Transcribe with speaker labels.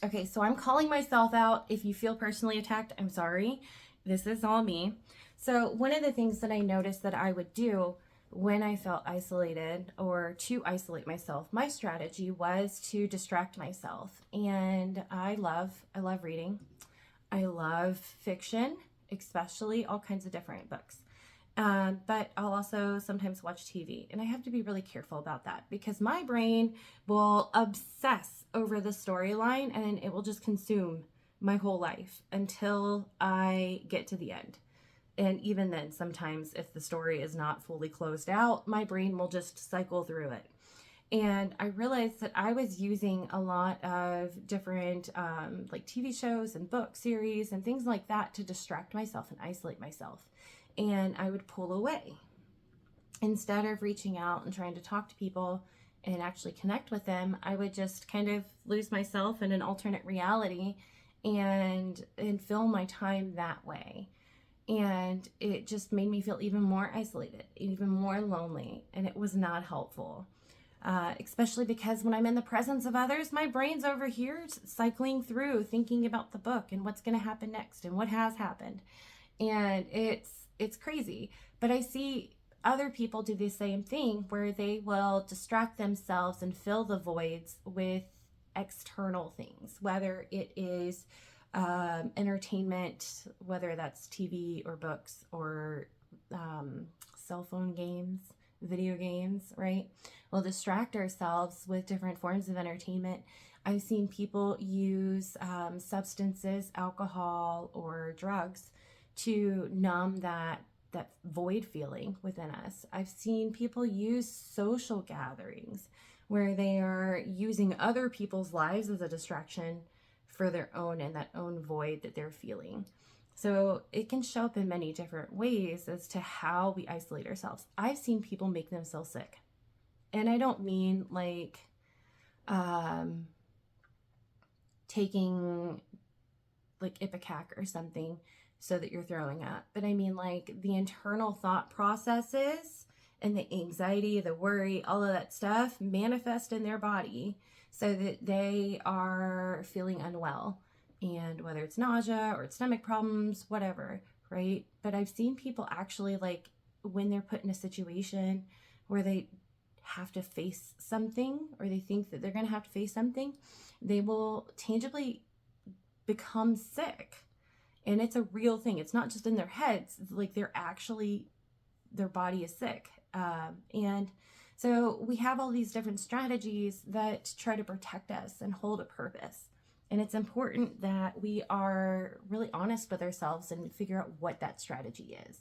Speaker 1: Okay, so I'm calling myself out. If you feel personally attacked, I'm sorry. This is all me. So, one of the things that I noticed that I would do when I felt isolated or to isolate myself, my strategy was to distract myself. And I love reading. I love fiction, especially all kinds of different books. But I'll also sometimes watch TV, and I have to be really careful about that because my brain will obsess over the storyline and it will just consume my whole life until I get to the end. And even then, sometimes if the story is not fully closed out, my brain will just cycle through it. And I realized that I was using a lot of different like TV shows and book series and things like that to distract myself and isolate myself. And I would pull away instead of reaching out and trying to talk to people and actually connect with them. I would just kind of lose myself in an alternate reality and fill my time that way. And it just made me feel even more isolated, even more lonely, and it was not helpful. Especially because when I'm in the presence of others, my brain's over here cycling through, thinking about the book and what's going to happen next and what has happened, and it's crazy. But I see other people do the same thing where they will distract themselves and fill the voids with external things, whether it is entertainment, whether that's TV or books or cell phone games, video games, right? We'll distract ourselves with different forms of entertainment. I've seen people use substances, alcohol, or drugs to numb that void feeling within us. I've seen people use social gatherings where they are using other people's lives as a distraction for their own and that own void that they're feeling. So it can show up in many different ways as to how we isolate ourselves. I've seen people make themselves sick. And I don't mean like um, taking like Ipecac or something so that you're throwing up, but I mean like the internal thought processes and the anxiety, the worry, all of that stuff manifest in their body so that they are feeling unwell. And whether it's nausea or it's stomach problems, whatever, right? But I've seen people actually, like, when they're put in a situation where they have to face something or they think that they're going to have to face something, they will tangibly become sick. And it's a real thing. It's not just in their heads. It's like they're actually, their body is sick. And so we have all these different strategies that try to protect us and hold a purpose. And it's important that we are really honest with ourselves and figure out what that strategy is.